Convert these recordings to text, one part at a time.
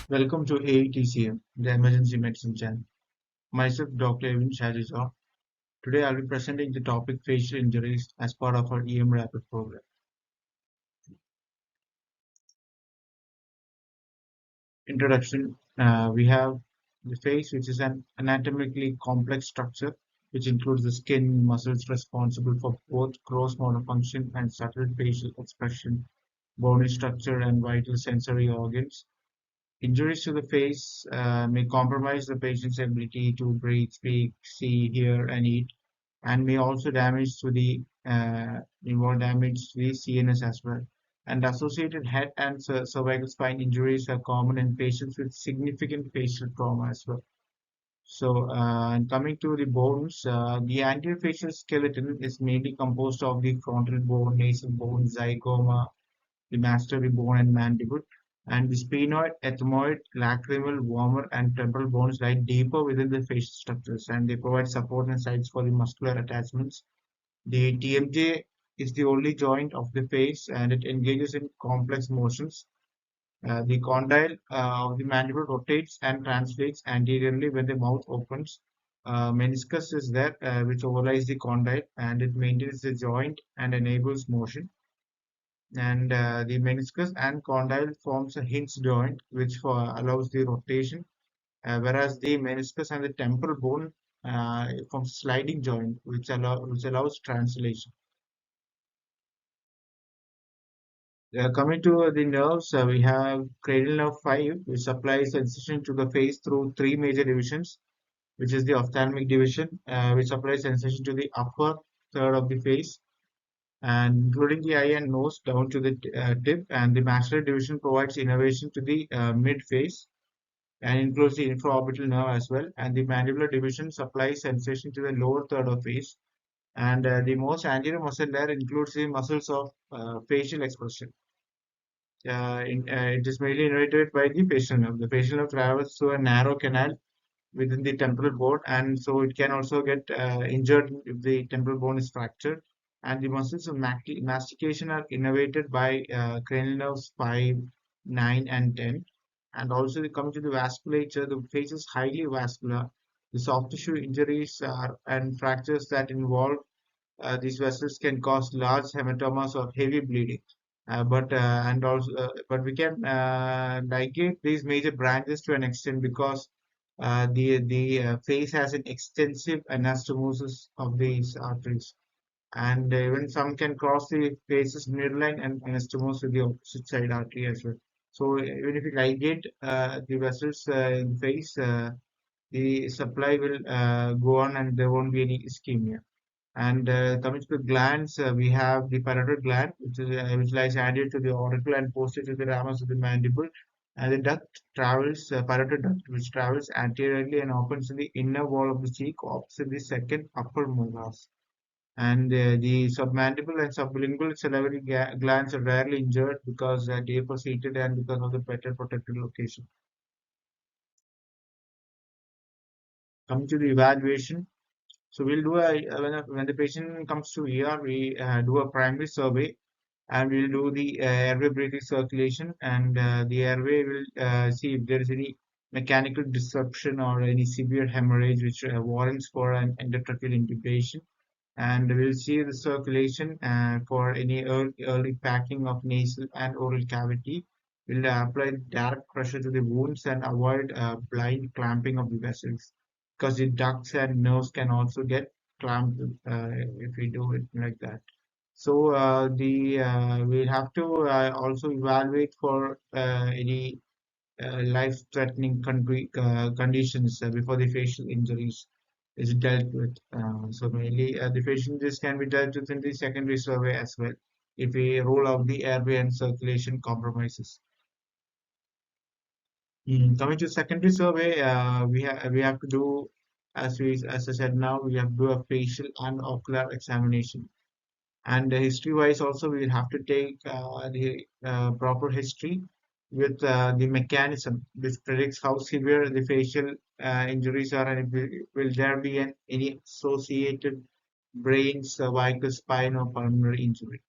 Welcome to AETCM, the Emergency Medicine Channel. Myself, Dr. Avin. Today, I'll be presenting the topic facial injuries as part of our EM Rapid program. Introduction: We have the face, which is an anatomically complex structure which includes the skin, muscles responsible for both gross motor function and subtle facial expression, bony structure, and vital sensory organs. Injuries to the face may compromise the patient's ability to breathe, speak, see, hear, and eat, and may also involve damage to the CNS as well. And associated head and cervical spine injuries are common in patients with significant facial trauma as well. So, and coming to the bones, the anterior facial skeleton is mainly composed of the frontal bone, nasal bone, zygoma, the mastoid bone and mandible, and the sphenoid, ethmoid, lacrimal, vomer, and temporal bones lie deeper within the facial structures, and they provide support and sites for the muscular attachments. The TMJ is the only joint of the face, and it engages in complex motions. The condyle of the mandible rotates and translates anteriorly when the mouth opens. Meniscus is there, which overlies the condyle, and it maintains the joint and enables motion. And the meniscus and condyle forms a hinge joint which allows the rotation, whereas the meniscus and the temporal bone forms sliding joint which allows translation. Coming to the nerves, we have cranial nerve 5, which supplies sensation to the face through three major divisions, which is the ophthalmic division, which supplies sensation to the upper third of the face, and including the eye and nose down to the tip, and the maxillary division provides innervation to the mid face and includes the infraorbital nerve as well, and the mandibular division supplies sensation to the lower third of face, and the most anterior muscle there includes the muscles of facial expression. It is mainly innervated by the facial nerve. The facial nerve travels through a narrow canal within the temporal bone, and so it can also get injured if the temporal bone is fractured. And the muscles of mastication are innervated by cranial nerves 5, 9, and 10. And also, coming to the vasculature, the face is highly vascular. The soft tissue injuries and fractures that involve these vessels can cause large hematomas or heavy bleeding. But we can ligate these major branches to an extent because the face has an extensive anastomosis of these arteries, and even some can cross the face's midline and anastomose with the opposite side artery as well. So even if you ligate the vessels in the face, the supply will go on and there won't be any ischemia. And coming to the glands, we have the parotid gland, which lies anterior to the auricle and posterior to the ramus of the mandible. And the duct travels, parotid duct, which travels anteriorly and opens in the inner wall of the cheek, opposite the second upper molars. And the submandible and sublingual salivary glands are rarely injured because they are seated and because of the better protected location. Coming to the evaluation, so we'll do when the patient comes to ER, we do a primary survey, and we'll do the airway breathing circulation, and the airway will see if there is any mechanical disruption or any severe hemorrhage which warrants for an endotracheal intubation, and we'll see the circulation for any early packing of nasal and oral cavity. We'll apply direct pressure to the wounds and avoid blind clamping of the vessels because the ducts and nerves can also get clamped if we do it like that. So we'll have to also evaluate for any life-threatening conditions before the facial injuries is dealt with. So mainly the facial injuries can be dealt with in the secondary survey as well if we rule out the airway and circulation compromises. Coming to secondary survey, we have to do as I said now we have to do a facial and ocular examination. And history-wise, also we will have to take the proper history with the mechanism which predicts how severe the facial injuries are, and will there be any associated brain, cervical, spine, or pulmonary injury.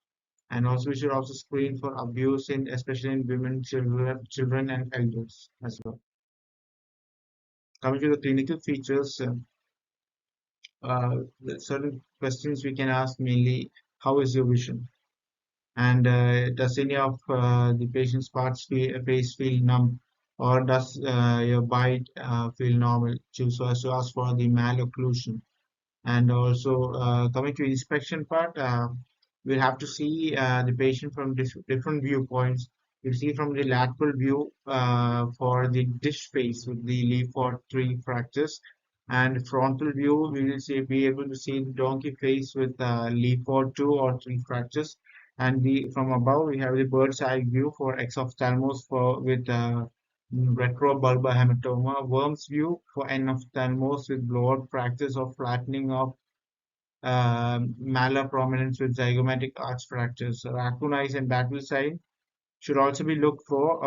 And also we should also screen for abuse in especially in women, children and elders as well. Coming to the clinical features, certain questions we can ask mainly: how is your vision? And does any of the patient's face feel numb, or does your bite feel normal? So as to ask for the malocclusion. And also coming to inspection part, we'll have to see the patient from different viewpoints. We'll see from the lateral view for the dish face with the leaf or three fractures, and frontal view we will be able to see the donkey face with leaf or two or three fractures. And the from above we have the bird's eye view for exophthalmos for with retrobulbar hematoma, worm's view for enophthalmos with blowout fractures or flattening of malar prominence with zygomatic arch fractures. So raccoon eyes and battle sign should also be looked for,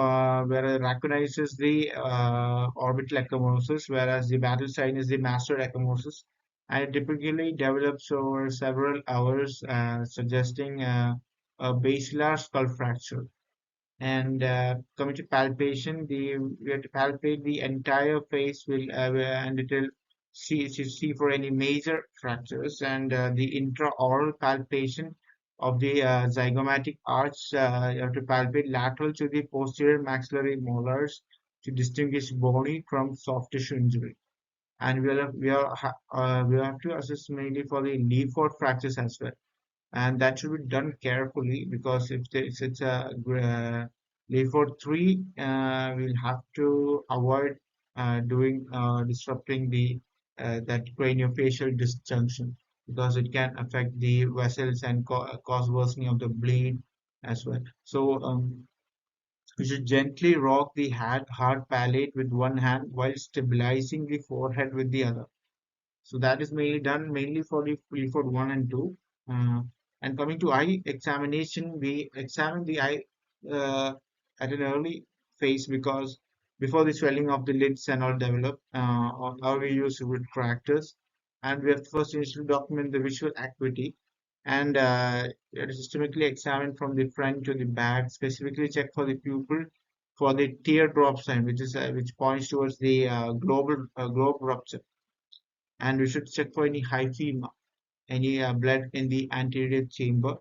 where raccoon eyes is the orbital ecchymosis, whereas the battle sign is the mastoid ecchymosis. And it typically develops over several hours, suggesting a basilar skull fracture. And coming to palpation, we have to palpate the entire face and it will see for any major fractures. And the intraoral palpation of the zygomatic arch, you have to palpate lateral to the posterior maxillary molars to distinguish bony from soft tissue injury. And we have to assess mainly for the leaf fractures as well, and that should be done carefully, because if it's a Leaford 3, we'll have to avoid doing disrupting the that craniofacial disjunction, because it can affect the vessels and cause worsening of the bleed as well. So we should gently rock the hard palate with one hand while stabilizing the forehead with the other. So that is mainly done mainly for the Clifford 1 and 2. Uh, and coming to eye examination, we examine the eye uh, at an early phase, because before the swelling of the lids and all develop, or we use retractors, and we have to first initially document the visual acuity, and systemically examine from the front to the back, specifically check for the pupil for the teardrop sign, which points towards the globe rupture. And we should check for any hyphema, any blood in the anterior chamber,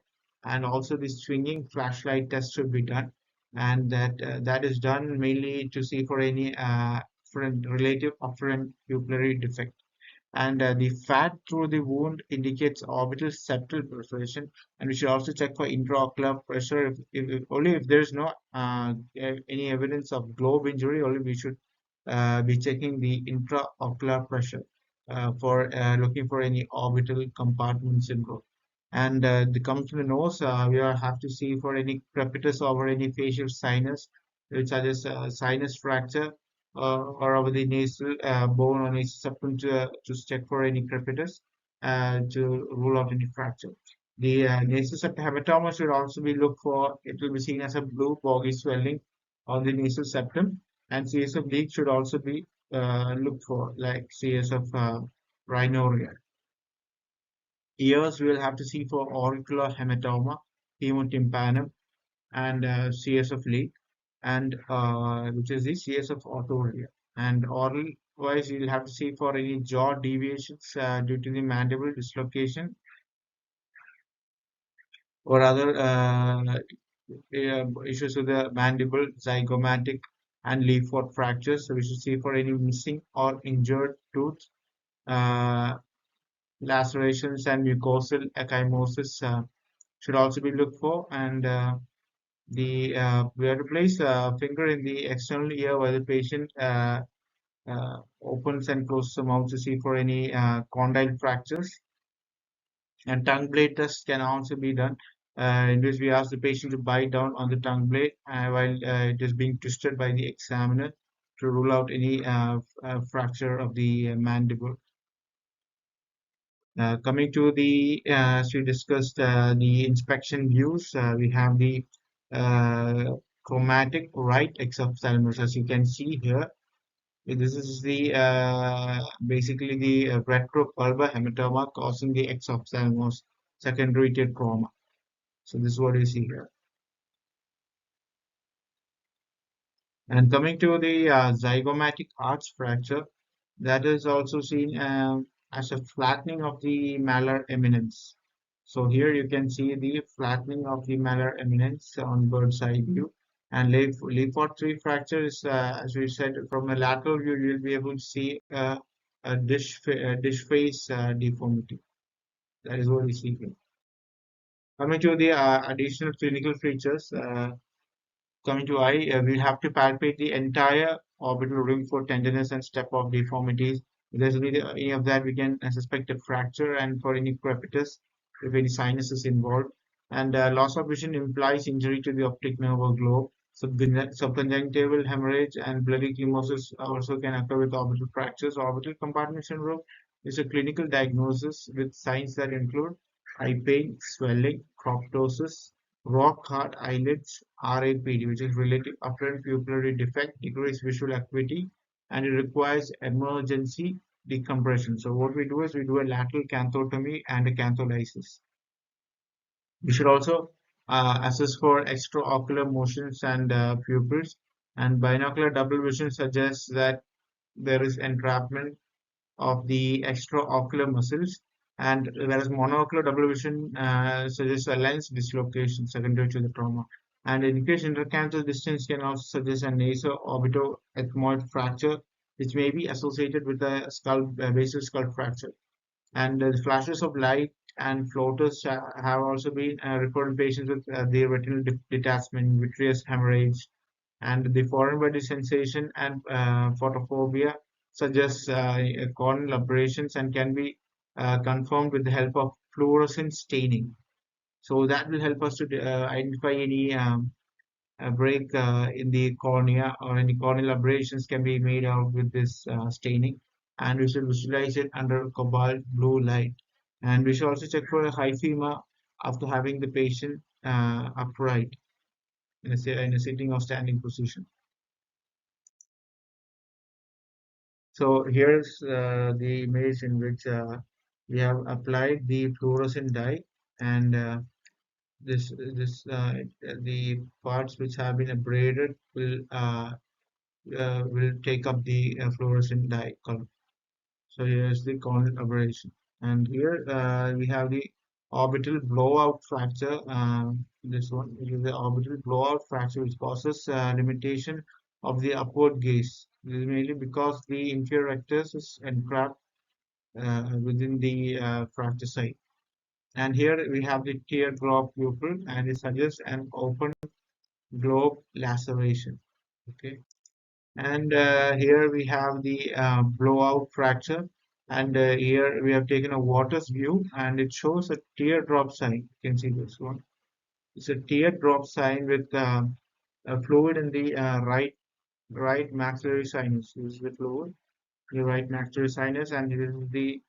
and also the swinging flashlight test should be done, and that is done mainly to see for any relative afferent pupillary defect. And the fat through the wound indicates orbital septal perforation, and we should also check for intraocular pressure. If only if there is no any evidence of globe injury, only we should be checking the intraocular pressure for looking for any orbital compartment syndrome. And the comes to the nose, we have to see for any crepitus over any facial sinus, which such as sinus fracture, or over the nasal bone or nasal septum to check for any crepitus, to rule out any fracture. The nasal septum hematoma should also be looked for. It will be seen as a blue boggy swelling on the nasal septum, and CSF leak should also be looked for, like CSF rhinorrhea. Ears we will have to see for auricular hematoma, hemotympanum, and CSF leak, and which is the CSF orthoria. And oral wise, you'll have to see for any jaw deviations due to the mandible dislocation or other issues with the mandible, zygomatic, and leaf fractures. So we should see for any missing or injured tooth, uh, lacerations, and mucosal ecchymosis should also be looked for. And we have to place a finger in the external ear while the patient opens and closes the mouth to see for any condyle fractures. And tongue blade test can also be done, in which we ask the patient to bite down on the tongue blade while it is being twisted by the examiner to rule out any fracture of the mandible. Coming to the, as we discussed, the inspection views, we have the chromatic right exophthalmos, as you can see here. This is the basically the retropulbar hematoma causing the exophthalmos secondary to trauma. So this is what you see here. And coming to the zygomatic arch fracture, that is also seen as a flattening of the malar eminence. So here you can see the flattening of the malar eminence on bird's eye view. And Lefort 3 fracture is, as we said, from a lateral view, you'll be able to see dish face deformity. That is what we see here. Coming to the additional clinical features, coming to eye, we have to palpate the entire orbital rim for tenderness and step-off deformities. If there's any of that, we can suspect a fracture, and for any crepitus, if any sinus is involved. And loss of vision implies injury to the optic nerve or globe. Subconjunctival hemorrhage and bloody chemosis also can occur with orbital fractures. Orbital compartment syndrome is a clinical diagnosis with signs that include eye pain, swelling, croptosis, rock hard eyelids, RAPD, which is relative apparent pupillary defect, decreased visual acuity, and it requires emergency decompression. So what we do is we do a lateral canthotomy and a cantholysis. We should also assess for extraocular motions and pupils, and binocular double vision suggests that there is entrapment of the extraocular muscles, and whereas monocular double vision suggests a lens dislocation secondary to the trauma. And in case intercanthal distance can also suggest a nasal-orbito-ethmoid fracture, which may be associated with a basal skull fracture. And the flashes of light and floaters have also been reported in patients with the retinal detachment, vitreous hemorrhage, and the foreign body sensation and photophobia suggests corneal aberrations and can be confirmed with the help of fluorescent staining. So that will help us to identify any break in the cornea, or any corneal aberrations can be made out with this staining. And we should visualize it under cobalt blue light. And we should also check for a hyphema after having the patient upright in a sitting or standing position. So here's the image in which we have applied the fluorescent dye, and this the parts which have been abraded will take up the fluorescent dye color. So here's the corneal aberration, and here we have the orbital blowout fracture. This one is the orbital blowout fracture, which causes limitation of the upward gaze. This is mainly because the inferior rectus is entrapped within the fracture site. And here we have the teardrop pupil, and it suggests an open globe laceration. Okay. And here we have the blowout fracture, and here we have taken a water's view, and it shows a teardrop sign. You can see this one. It's a teardrop sign with a fluid in the right maxillary sinus. This is the fluid, the right maxillary sinus, and this is the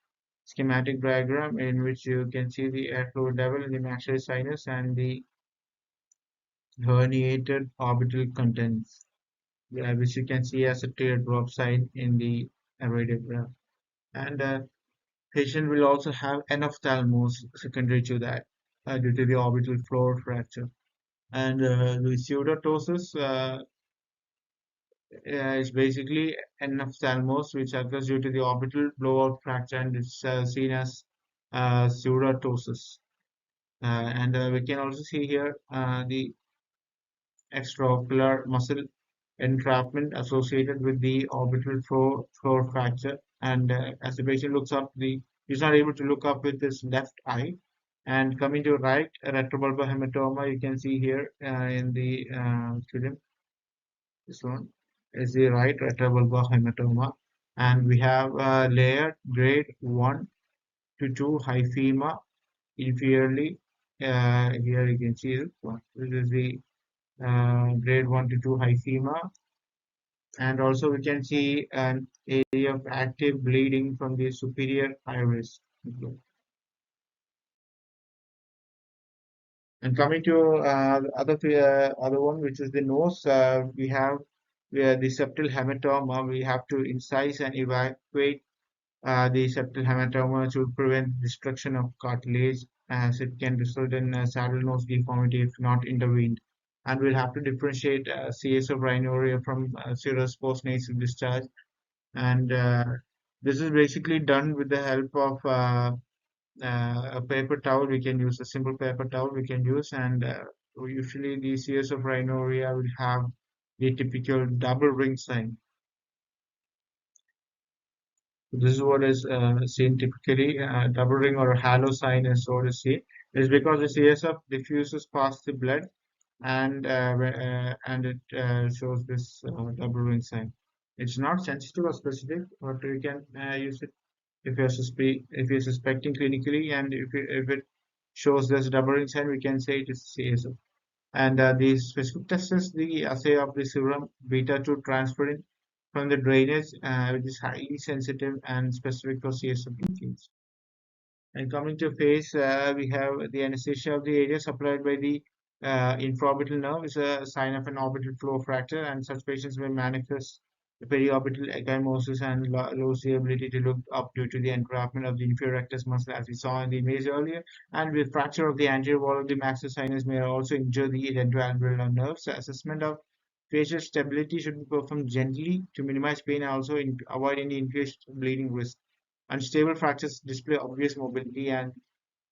schematic diagram in which you can see the air fluid level in the maxillary sinus and the herniated orbital contents, which you can see as a teardrop sign in the radiograph. And patient will also have enophthalmos secondary to that due to the orbital floor fracture. And the pseudotosis is basically enophthalmos, which occurs due to the orbital blowout fracture, and it's seen as pseudotosis. And we can also see here the extraocular muscle entrapment associated with the orbital floor fracture. And as the patient looks up, he's not able to look up with his left eye. And coming to right, retrobulbar hematoma, you can see here in the film. This one is the right retrobulbar hematoma. And we have layered grade 1 to 2 hyphema inferiorly. Here you can see this one. This is the grade 1 to 2 hyphema, and also we can see an area of active bleeding from the superior iris. And coming to other one, which is the nose, we have the septal hematoma. We have to incise and evacuate the septal hematoma to prevent destruction of cartilage. as it can result in saddle nose deformity if not intervened. And we'll have to differentiate CSF rhinorrhea from serous postnasal discharge. And this is basically done with the help of a paper towel. We can use a simple paper towel we can use, and usually the CSF rhinorrhea will have the typical double ring sign. This is what is seen typically. Double ring or halo sign is what is seen. It's because the CSF diffuses past the blood, and it shows this double ring sign. It's not sensitive or specific, but we can use it if you're suspecting clinically, and if it shows this double ring sign, we can say it is CSF. And the specific test is the assay of the serum beta 2 transferrin from the drainage, which is highly sensitive and specific for CSF leakage. And coming to phase, we have the anesthesia of the area supplied by the infraorbital nerve is a sign of an orbital flow fracture, and such patients may manifest periorbital ecchymosis and lose the ability to look up due to the entrapment of the inferior rectus muscle, as we saw in the image earlier. And with fracture of the anterior wall of the maxillary sinus may also injure the dento-alveolar nerves. Assessment of facial stability should be performed gently to minimize pain and also avoid any increased bleeding risk. Unstable fractures display obvious mobility, and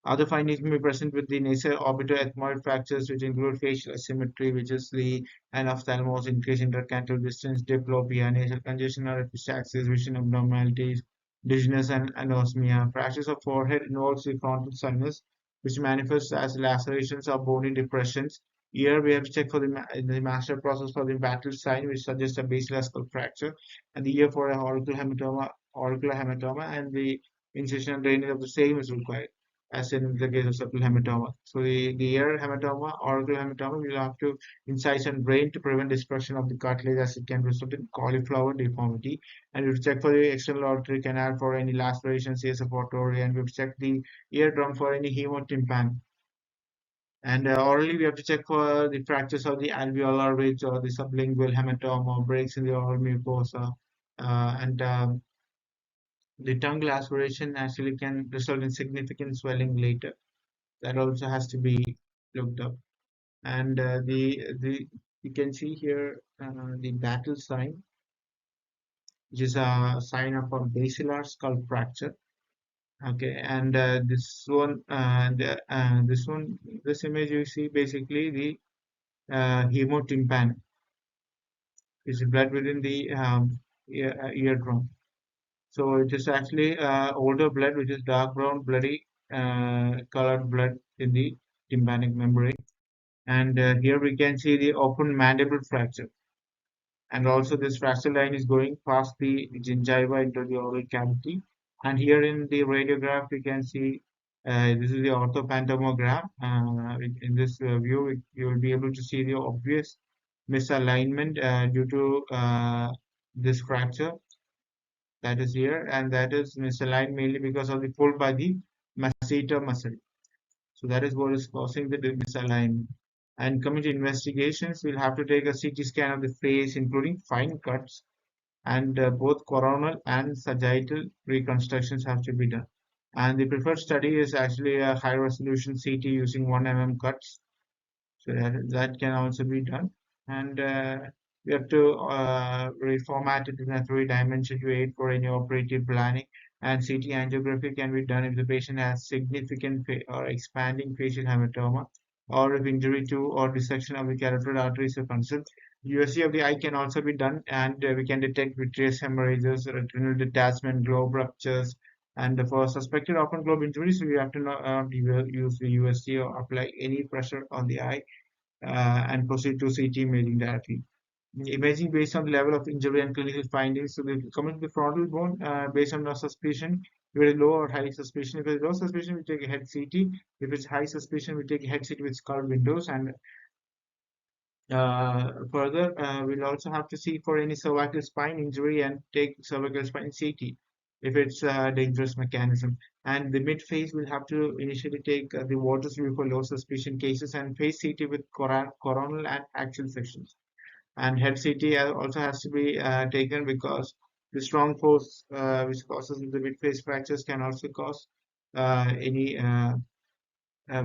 other findings may be present with the nasal orbitoethmoid fractures, which include facial asymmetry, which is the anophthalmos, increased intercanthal distance, diplopia, nasal congestion or epistaxis, vision abnormalities, dizziness, and anosmia. Fractures of forehead involves the frontal sinus, which manifests as lacerations or bony depressions. Here we have to check for the master process for the battle sign, which suggests a basilar skull fracture, and the ear for a auricular hematoma, and the incision and drainage of the same is required, as in the case of septal hematoma. So the ear hematoma, auricular hematoma, we'll have to incise and drain to prevent destruction of the cartilage, as it can result in cauliflower deformity. And we'll check for the external auditory canal for any laceration, CSF artery, and we'll check the eardrum for any hemotympan. And orally, we have to check for the fractures of the alveolar ridge or the sublingual hematoma, breaks in the oral mucosa, and the tongue laceration actually can result in significant swelling later. That also has to be looked up. And the you can see here the battle sign, which is a sign of a basilar skull fracture. Okay, and this image you see basically the hemotympan, is blood within the eardrum. So it is actually older blood, which is dark brown, bloody colored blood in the tympanic membrane. And here we can see the open mandible fracture. And also this fracture line is going past the gingiva into the oral cavity. And here in the radiograph, we can see this is the orthopantomogram. In this view, you will be able to see the obvious misalignment due to this fracture that is here, and that is misaligned mainly because of the pull by the masseter muscle. So that is what is causing the misalignment. And coming to investigations, we'll have to take a CT scan of the face, including fine cuts, and both coronal and sagittal reconstructions have to be done. And the preferred study is actually a high resolution CT using 1 mm cuts. So that can also be done. And we have to reformat it in a three-dimension to aid for any operative planning. And CT angiography can be done if the patient has significant or expanding facial hematoma, or if injury to or dissection of the carotid arteries are concerned. USG of the eye can also be done, and we can detect vitreous hemorrhages, retinal detachment, globe ruptures. And for suspected open globe injuries, we have to use the USG or apply any pressure on the eye and proceed to CT imaging directly. Imaging based on the level of injury and clinical findings. So coming to the frontal bone, based on our suspicion, if it is low or high suspicion. If it is low suspicion, we take a head CT. If it's high suspicion, we take a head CT with skull windows. And further, we'll also have to see for any cervical spine injury and take cervical spine CT if it's a dangerous mechanism. And the mid phase, we'll have to initially take the Waters view for low suspicion cases, and phase CT with coronal and axial sections. And head CT also has to be taken because the strong force which causes the mid phase fractures can also cause any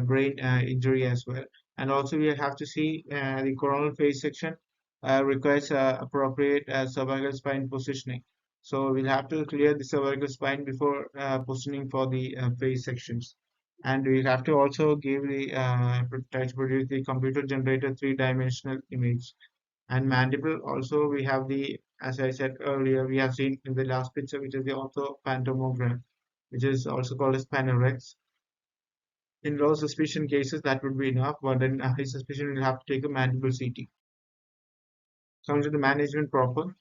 brain injury as well. And also we have to see the coronal phase section requires appropriate cervical spine positioning. So we'll have to clear the cervical spine before positioning for the phase sections. And we have to also give the try to produce the computer generated three-dimensional image. And mandible also we have the, as I said earlier, we have seen in the last picture, which is the orthophantomogram, which is also called as panorex. In low suspicion cases, that would be enough, but in high suspicion, we'll have to take a mandible CT. Coming to the management proper,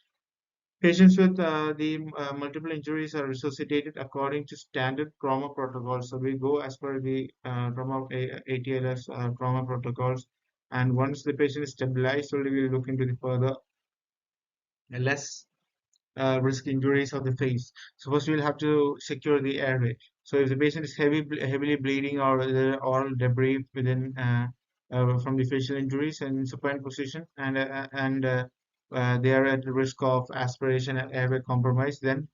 patients with the multiple injuries are resuscitated according to standard trauma protocols. So we go as per the ATLS trauma protocols, and once the patient is stabilized, only we'll look into the further less risk injuries of the face. So first we'll have to secure the airway. So if the patient is heavily bleeding or the oral debris within from the facial injuries and supine position and they are at the risk of aspiration and airway compromise, then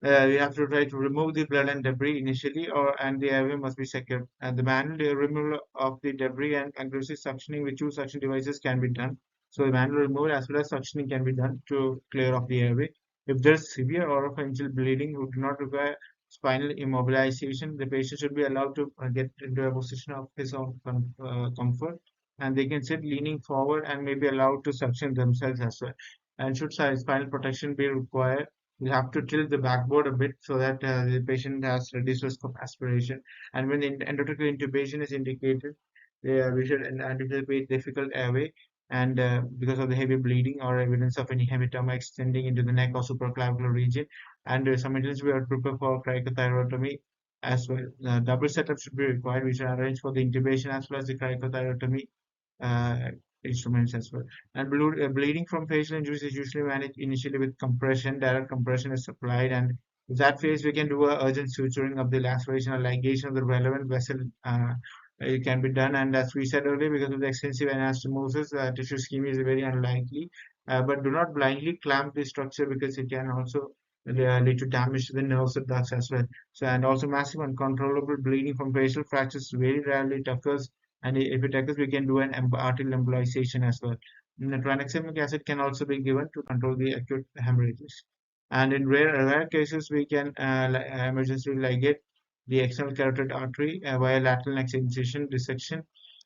you have to try to remove the blood and debris initially, and the airway must be secured. And the manual removal of the debris and aggressive suctioning with two suction devices can be done. So the manual removal as well as suctioning can be done to clear off the airway. If there's severe oropharyngeal bleeding who do not require spinal immobilization, the patient should be allowed to get into a position of his own comfort, and they can sit leaning forward and may be allowed to suction themselves as well. And should spinal protection be required, we have to tilt the backboard a bit so that the patient has reduced risk of aspiration. And when the endotracheal intubation is indicated, we should anticipate difficult airway and because of the heavy bleeding or evidence of any hematoma extending into the neck or supraclavicular region. And simultaneously, we are prepared for cricothyrotomy as well. Double setup should be required. We should arrange for the intubation as well as the cricothyrotomy uh, instruments as well. And bleeding from facial injuries is usually managed initially with compression. Direct compression is applied, and in that phase, we can do a urgent suturing of the laceration or ligation of the relevant vessel. It can be done, and as we said earlier, because of the extensive anastomosis, tissue ischemia is very unlikely. But do not blindly clamp the structure because it can also lead to damage to the nerves and ducts as well. So, and also massive uncontrollable bleeding from facial fractures very rarely occurs, and if it occurs, we can do an arterial embolization as well. And the tranexamic acid can also be given to control the acute hemorrhages. And in rare cases, we can emergency ligate the external carotid artery via lateral neck incision, dissection,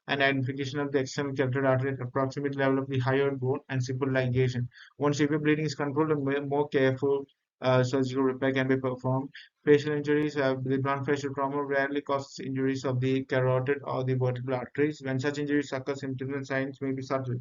and identification of the external carotid artery at approximate level of the hyoid bone and simple ligation. Once severe bleeding is controlled, a more careful surgical repair can be performed. Facial injuries, the blunt facial trauma rarely causes injuries of the carotid or the vertebral arteries. When such injuries occur, symptoms and signs may be subtle,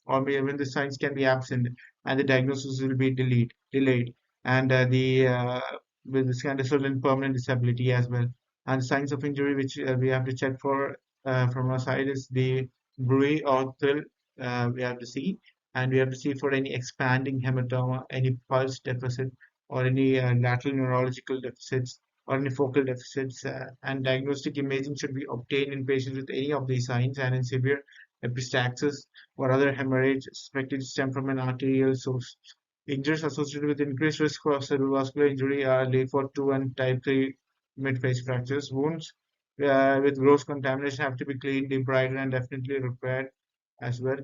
or even the signs can be absent, and the diagnosis will be delayed, and the with this can result in permanent disability as well. And signs of injury which we have to check for from our side is the bruit or thrill we have to see, and we have to see for any expanding hematoma, any pulse deficit, or any lateral neurological deficits, or any focal deficits. And diagnostic imaging should be obtained in patients with any of these signs, and in severe epistaxis or other hemorrhage suspected to stem from an arterial source. Injuries associated with increased risk for cerebrovascular injury are LAFOR 2 and type 3 mid-phase fractures. Wounds with gross contamination have to be cleaned, debrided, and definitely repaired as well.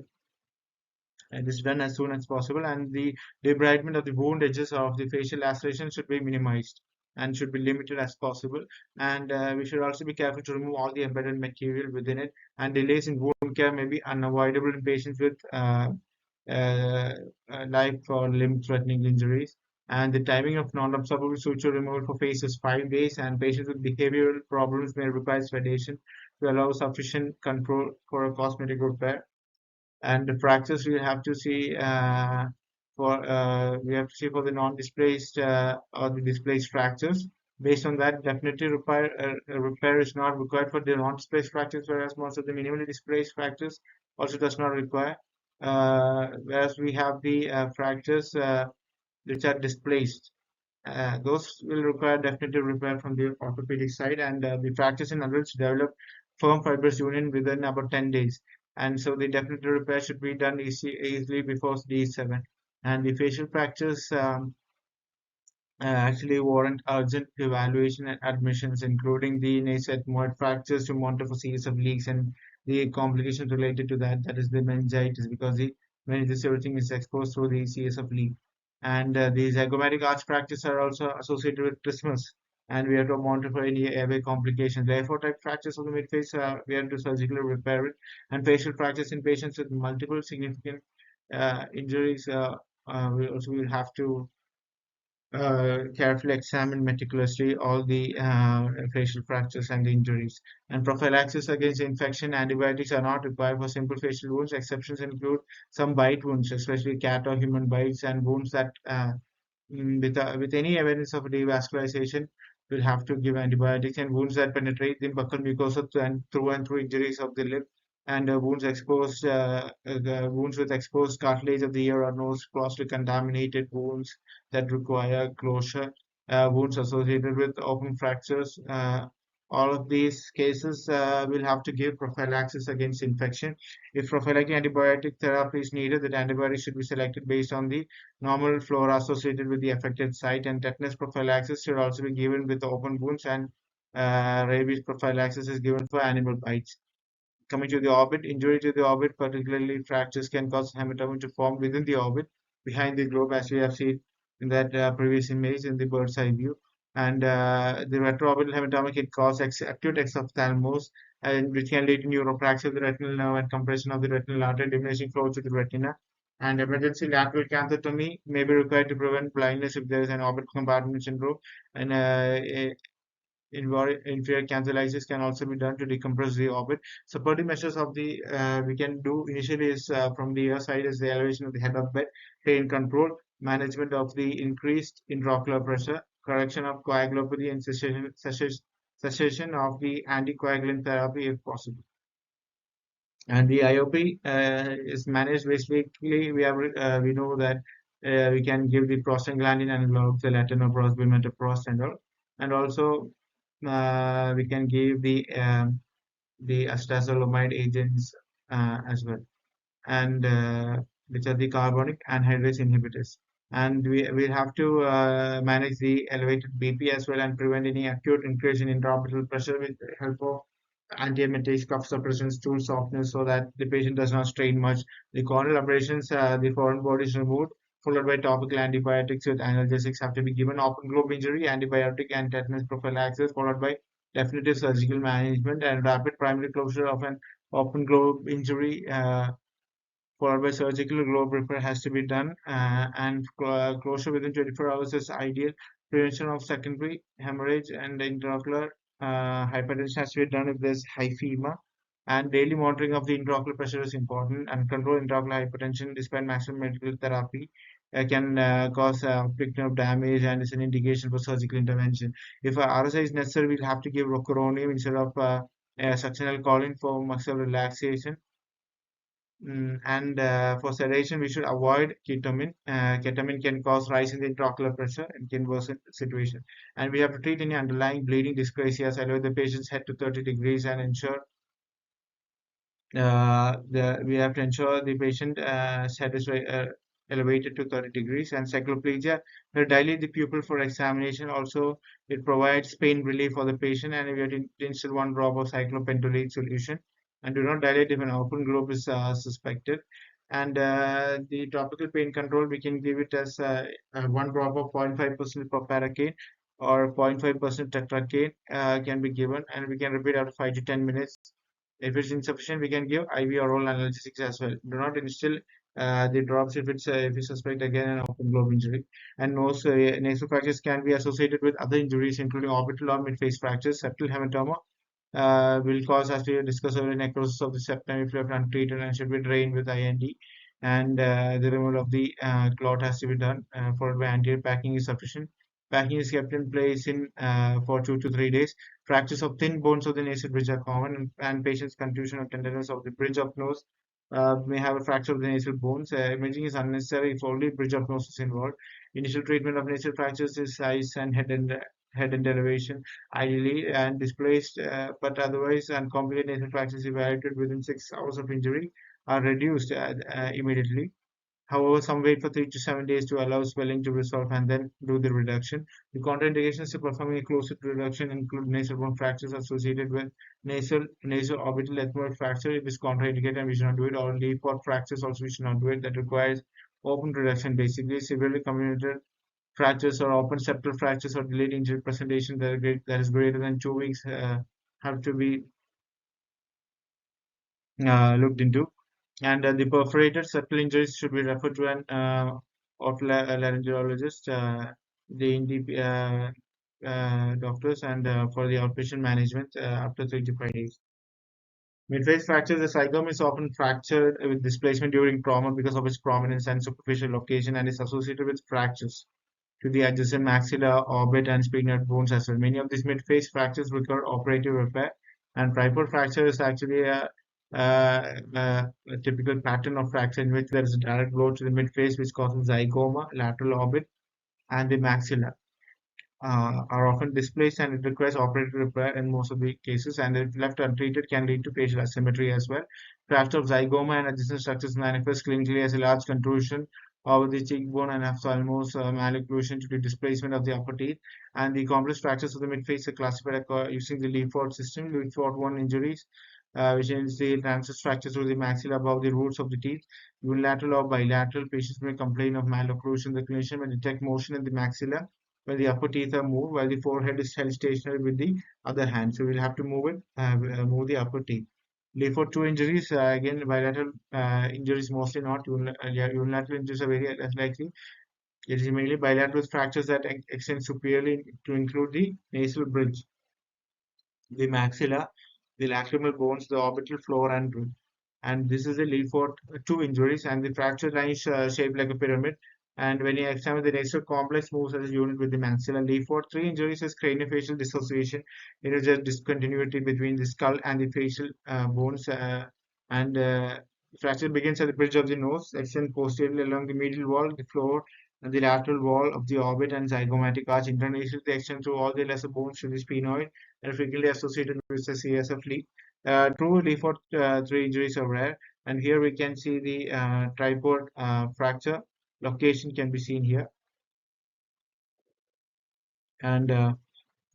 And this is done as soon as possible. And the debridement of the wound edges of the facial laceration should be minimized and should be limited as possible. And we should also be careful to remove all the embedded material within it. And delays in wound care may be unavoidable in patients with uh, life or limb-threatening injuries. And the timing of non-absorbable suture removal for face is 5 days, and patients with behavioral problems may require sedation to allow sufficient control for a cosmetic repair. And the fractures we have to see for the non-displaced or the displaced fractures. Based on that, definitely repair is not required for the non-displaced fractures, whereas most of the minimally displaced fractures also does not require. Whereas we have the fractures which are displaced, those will require definitely repair from the orthopedic side, and the fractures in adults develop firm fibrous union within about 10 days. And so the definite repair should be done easily before D7. And the facial fractures, actually warrant urgent evaluation and admissions, including the nascent fractures to monitor for series of leaks and the complications related to that, that is the meningitis, because when this everything is exposed through the series of leak. And the zygomatic arch fractures are also associated with trismus, and we have to monitor for any airway complications. The A4 type fractures of the midface, we have to surgically repair it, and facial fractures in patients with multiple significant injuries. We also will have to carefully examine meticulously all the facial fractures and injuries. And prophylaxis against infection, antibiotics are not required for simple facial wounds. Exceptions include some bite wounds, especially cat or human bites, and wounds that with any evidence of devascularization, we'll have to give antibiotics. And wounds that penetrate the buccal mucosa and through injuries of the lip, and the wounds with exposed cartilage of the ear or nose, closely contaminated wounds that require closure, wounds associated with open fractures. All of these cases will have to give prophylaxis against infection. If prophylactic antibiotic therapy is needed, that antibiotic should be selected based on the normal flora associated with the affected site, and tetanus prophylaxis should also be given with open wounds, and rabies prophylaxis is given for animal bites. Coming to the orbit, injury to the orbit, particularly fractures, can cause hematoma to form within the orbit behind the globe, as we have seen in that previous image in the bird's eye view. And the retroorbital hematoma can cause acute exophthalmos, and which can lead to neuropraxia of the retinal nerve and compression of the retinal artery, diminishing flow to the retina. And emergency lateral catheectomy may be required to prevent blindness if there is an orbital compartment syndrome. And inferior cancelizers can also be done to decompress the orbit. Supporting measures of the we can do initially is from the ear side is the elevation of the head of bed, pain control, management of the increased intraocular pressure, correction of coagulopathy, and cessation of the anticoagulant therapy if possible. And the IOP is managed basically. We know that we can give the prostaglandin analog, the latanoprost, bimetoprost, and all, and also we can give the acetazolamide agents as well, and which are the carbonic anhydrase inhibitors. And we have to manage the elevated BP as well, and prevent any acute increase in intraorbital pressure with the help of antiemetic, cough suppression, stool softness, so that the patient does not strain much. The corneal abrasions, the foreign body is removed, followed by topical antibiotics with analgesics have to be given. Open globe injury, antibiotic and tetanus prophylaxis, followed by definitive surgical management, and rapid primary closure of an open globe injury. Followed by surgical globe repair has to be done, and closure within 24 hours is ideal. Prevention of secondary hemorrhage and intraocular hypertension has to be done if there's hyphema, and daily monitoring of the intraocular pressure is important. And control intraocular hypertension despite maximum medical therapy can cause optic nerve damage, and is an indication for surgical intervention. If a RSI is necessary, we'll have to give rocuronium instead of succinyl choline for muscle relaxation. And for sedation, we should avoid ketamine. Ketamine can cause rise in the intraocular pressure and can worsen the situation. And we have to treat any underlying bleeding dyscrasias, elevate the patient's head to 30 degrees, and ensure we have to ensure the patient head is elevated to 30 degrees. And cycloplegia, we dilate the pupil for examination. Also, it provides pain relief for the patient, and we have to instill 1 drop of cyclopentolate solution. And do not dilate if an open globe is suspected. And the topical pain control, we can give it as 1 drop of 0.5% proparacaine or 0.5% tetracaine can be given, and we can repeat after 5 to 10 minutes. If it's insufficient, we can give IV oral analgesics as well. Do not instill the drops if you suspect again an open globe injury. And nasal fractures can be associated with other injuries, including orbital or midface fractures. Septal hematoma will cause, as we discussed earlier, necrosis of the septum if left untreated, and should be drained with IND. And the removal of the clot has to be done, followed by anterior packing is sufficient. Packing is kept in place in for 2 to 3 days. Fractures of thin bones of the nasal bridge are common, and patients' contusion or tenderness of the bridge of nose may have a fracture of the nasal bones. Imaging is unnecessary if only bridge of nose is involved. Initial treatment of nasal fractures is size and head and elevation, ideally, and displaced, but otherwise uncomplicated nasal fractures evaluated within 6 hours of injury are reduced immediately. However, some wait for 3 to 7 days to allow swelling to resolve and then do the reduction. The contraindications to performing a closed reduction include nasal bone fractures associated with nasal orbital ethmoid fracture. It is contraindicated and we should not do it. Or leaf pod fractures also we should not do it. That requires open reduction. Basically, severely comminuted fractures or open septal fractures or delayed injury presentation that is greater than 2 weeks have to be looked into. And the perforated septal injuries should be referred to an otolaryngologist, the NDP doctors, and for the outpatient management after 3 to 5 days. Midface fracture, the zygoma is often fractured with displacement during trauma because of its prominence and superficial location and is associated with fractures to the adjacent maxilla, orbit, and sphenoid bones as well. Many of these mid-phase fractures require operative repair, and tripod fracture is actually a typical pattern of fracture in which there is a direct blow to the midface which causes zygoma, lateral orbit, and the maxilla are often displaced and it requires operative repair in most of the cases, and if left untreated can lead to facial asymmetry as well. Fracture of zygoma and adjacent structures manifest clinically as a large contusion over the cheekbone and ophthalmos malocclusion to the displacement of the upper teeth, and the complex fractures of the midface are classified using the Leaford system. Leaford 1 injuries which is the transverse fractures through the maxilla above the roots of the teeth. Unilateral or bilateral patients may complain of malocclusion. The clinician may detect motion in the maxilla when the upper teeth are moved, while the forehead is held stationary with the other hand. So we'll have to move the upper teeth. Leaford 2 injuries, again, bilateral injuries mostly not. Unilateral injuries are very less likely. It is mainly bilateral fractures that extend superiorly to include the nasal bridge, the maxilla, the lacrimal bones, the orbital floor, and this is a Leaford 2 injuries, and the fracture line is shaped like a pyramid. And when you examine the nasal complex moves as a unit with the maxilla. Leaford 3 injuries is craniofacial dissociation. It is a discontinuity between the skull and the facial bones, and fracture begins at the bridge of the nose, extends posteriorly along the medial wall, the floor, and the lateral wall of the orbit and zygomatic arch. Internally, they extend through all the lesser bones to the sphenoid and frequently associated with the CSF leak. True Leaford 3 injuries are rare, and here we can see the tripod fracture location can be seen here, and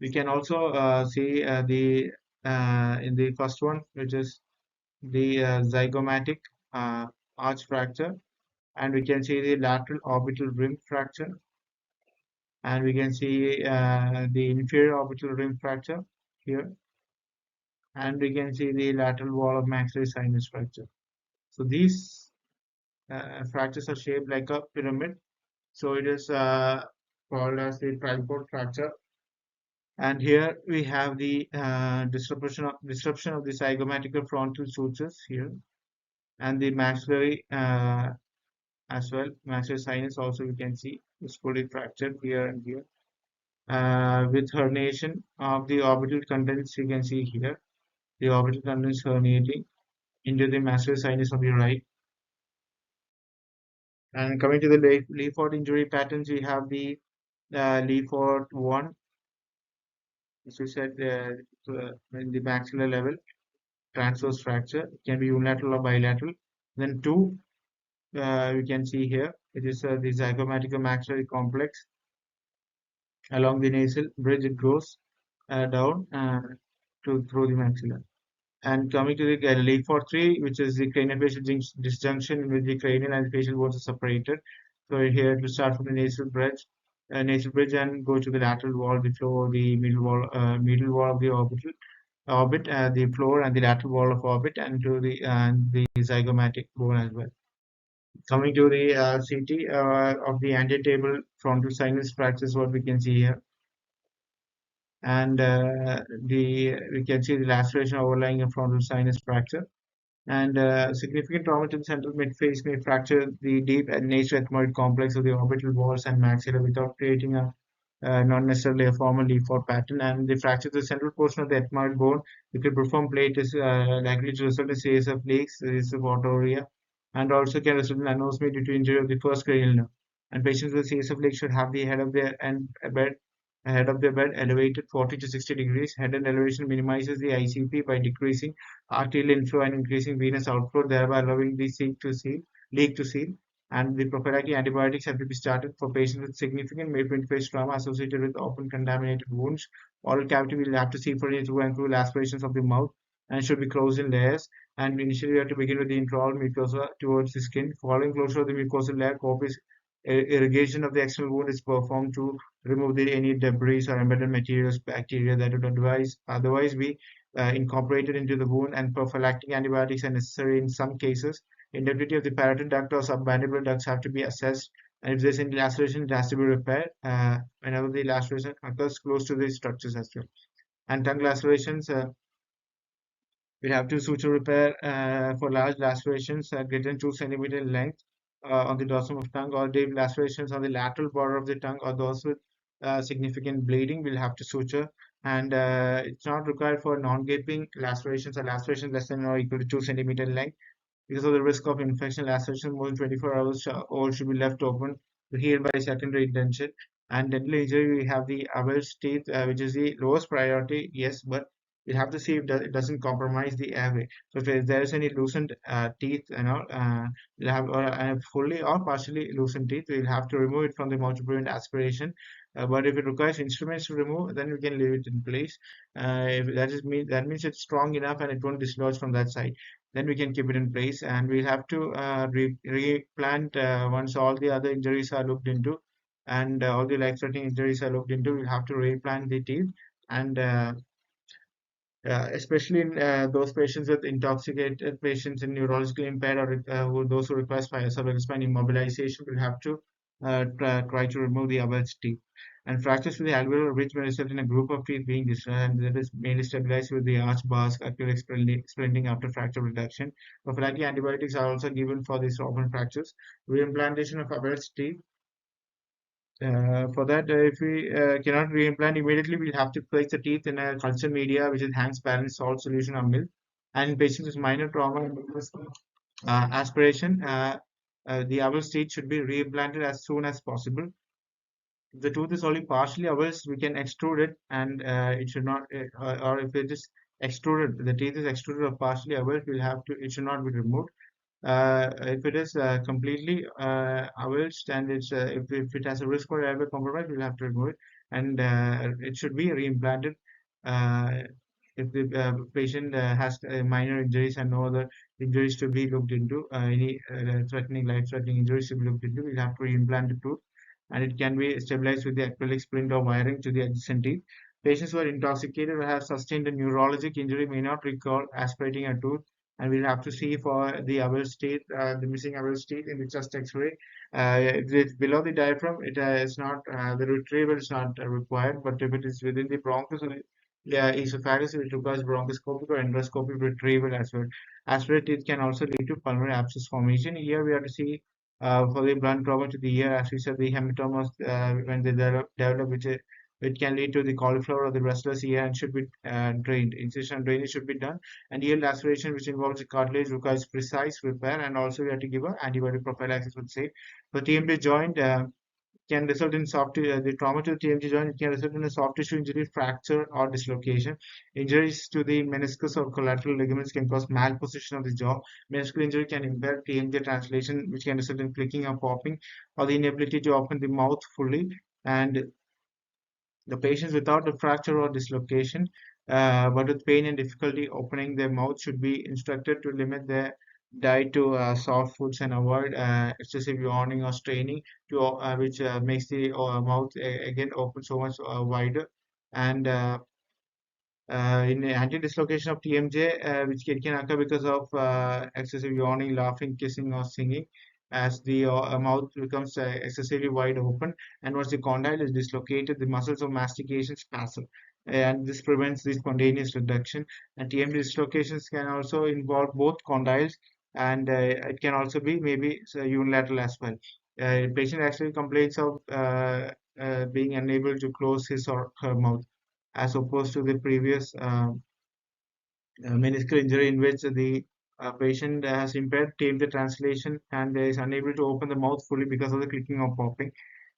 we can also see the in the first one, which is the zygomatic uh, arch fracture, and we can see the lateral orbital rim fracture, and we can see the inferior orbital rim fracture here, and we can see the lateral wall of maxillary sinus fracture. So these fractures are shaped like a pyramid. So it is called as the tripod fracture. And here we have the disruption of the zygomatical frontal sutures here, and the maxillary as well. Maxillary sinus also we can see is fully fractured here and here. With herniation of the orbital contents, you can see here the orbital contents herniating into the maxillary sinus on the right. And coming to the Leaford injury patterns, we have the Leaford 1, as we said, in the maxillary level, transverse fracture. It can be unilateral or bilateral. Then 2, we can see here, it is the zygomatic maxillary complex along the nasal bridge. It goes down through the maxilla. And coming to the leaf for 3, which is the craniofacial disjunction in which the cranial and facial bones are separated. So here to start from the nasal bridge and go to the lateral wall, the floor, the middle wall of the orbit, the floor and the lateral wall of orbit, and to the zygomatic bone as well. Coming to the CT of the antetable frontal sinus fracture is what we can see here, and we can see the laceration overlying a frontal sinus fracture. And significant trauma to the central midface may fracture the deep and nasal ethmoid complex of the orbital walls and maxilla without creating a not necessarily a formal leaf-out pattern. And the fracture to the central portion of the ethmoid bone, if the perform plate is likely to result in CSF leaks, CSF autouria, and also can result in anosmia due to injury of the first cranial nerve. And patients with CSF leaks should have the head of their bed elevated 40 to 60 degrees. Head end elevation minimizes the ICP by decreasing arterial inflow and increasing venous outflow, thereby allowing the leak to seal. And the prophylactic antibiotics have to be started for patients with significant midpoint phase trauma associated with open contaminated wounds. Oral cavity will have to see for through and through lacerations of the mouth and should be closed in layers. And initially, we have to begin with the intraoral mucosa towards the skin. Following closure of the mucosal layer, copious irrigation of the external wound is performed to remove any debris or embedded materials, bacteria that would otherwise be incorporated into the wound, and prophylactic antibiotics are necessary in some cases. Integrity of the parotid duct or submandibular ducts have to be assessed, and if there's any laceration, it has to be repaired whenever the laceration occurs close to the structures as well. And tongue lacerations, we have to suture repair for large lacerations greater than 2 centimeter in length on the dorsum of tongue, or deep lacerations on the lateral border of the tongue, or those with significant bleeding. We'll have to suture, and it's not required for non-gaping lacerations or lacerations less than or equal to 2 centimeter in length. Because of the risk of infection, laceration more than 24 hours old should be left open to heal by secondary intention. And dental injury, we have the avulsed teeth, which is the lowest priority, yes, but we have to see if it doesn't compromise the airway. So if there is any loosened teeth, we'll have fully or partially loosened teeth, we'll have to remove it from the mouth to prevent aspiration. But if it requires instruments to remove, then we can leave it in place. If that means it's strong enough and it won't dislodge from that side, then we can keep it in place, and we'll have to replant once all the other injuries are looked into, and all the life-threatening injuries are looked into. We'll have to replant the teeth, and especially in those patients with intoxicated patients and neurologically impaired, or those who require cervical spine immobilization, will have to try to remove the avulsed teeth. And fractures with the alveolar ridge may result in a group of teeth being destroyed, and that is mainly stabilized with the arch bars, acrylic splinting after fracture reduction. Prophylactic antibiotics are also given for these open fractures. Reimplantation of avulsed teeth, for that, if we cannot reimplant immediately, we'll have to place the teeth in a culture media, which is Hank's balanced salt solution or milk. And in patients with minor trauma and aspiration, the avulsed teeth should be reimplanted as soon as possible. If the tooth is only partially avulsed, we can extrude it, and it should not, or if it is extruded, the teeth is extruded or partially avulsed, it should not be removed. If it is completely avulsed, and if it has a risk for airway compromise, we'll have to remove it, and it should be reimplanted. Uh, if the patient has minor injuries and no other injuries to be looked into, any life-threatening injuries to be looked into, we'll have to reimplant the tooth, and it can be stabilized with the acrylic splint or wiring to the adjacent teeth. Patients who are intoxicated or have sustained a neurologic injury may not recall aspirating a tooth, and we'll have to see for the avulsed teeth, the missing avulsed teeth in the chest X-ray. If it's below the diaphragm, it is not the retrieval is not required. But if it is within the bronchus or the esophagus, it requires bronchoscopic or endoscopic retrieval as well. Aspirate teeth can also lead to pulmonary abscess formation. Here we have to see for the blunt trauma to the ear, as we said, the hematomas when they develop, which it can lead to the cauliflower or the restless ear, and should be drained. Incision and drainage should be done. And ear laceration, which involves the cartilage, requires precise repair, and also we have to give an antibiotic prophylaxis, would say. The TMJ joint can result in the trauma to the TMJ joint can result in a soft tissue injury, fracture, or dislocation. Injuries to the meniscus or collateral ligaments can cause malposition of the jaw. Meniscal injury can impair TMJ translation, which can result in clicking or popping, or the inability to open the mouth fully. And the patients without a fracture or dislocation, but with pain and difficulty opening their mouth, should be instructed to limit their diet to soft foods and avoid excessive yawning or straining, which makes the mouth again open so much wider. And in anti-dislocation of TMJ, which can occur because of excessive yawning, laughing, kissing, or singing, as the mouth becomes excessively wide open, and once the condyle is dislocated, the muscles of mastication spasm, and this prevents the spontaneous reduction. And TMJ dislocations can also involve both condyles, and it can also be maybe unilateral as well. Patient actually complains of being unable to close his or her mouth, as opposed to the previous meniscal injury, in which the patient has impaired TMJ translation and is unable to open the mouth fully because of the clicking or popping.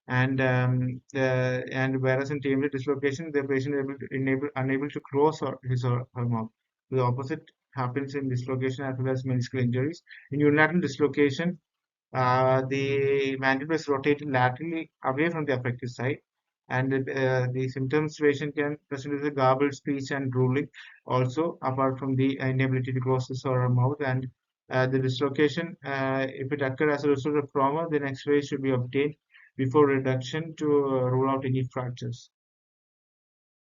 And whereas in TMJ dislocation, the patient is unable to close his or her mouth. The opposite happens in dislocation as well as meniscal injuries. In unilateral dislocation, The mandible is rotated laterally away from the affected side, and the symptoms patient can present with a garbled speech and drooling, also apart from the inability to close his or her mouth. And the dislocation, if it occurred as a result of trauma, then X-ray should be obtained before reduction to rule out any fractures.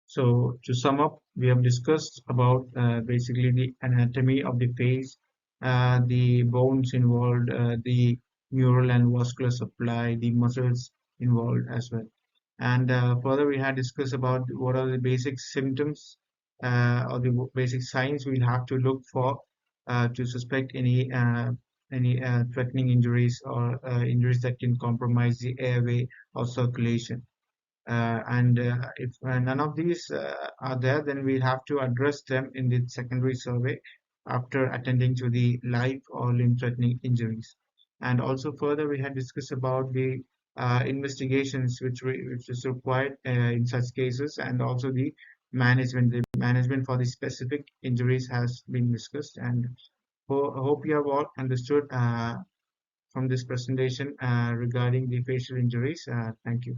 So to sum up, we have discussed about basically the anatomy of the face, the bones involved, the neural and vascular supply, the muscles involved as well. And further, we had discussed about what are the basic symptoms or the basic signs we'll have to look for to suspect any threatening injuries or injuries that can compromise the airway or circulation. And if none of these are there, then we'll have to address them in the secondary survey after attending to the life or limb-threatening injuries. And also further, we had discussed about the investigations which is required in such cases, and also the management. The management for the specific injuries has been discussed, and hope you have all understood from this presentation regarding the facial injuries. Thank you.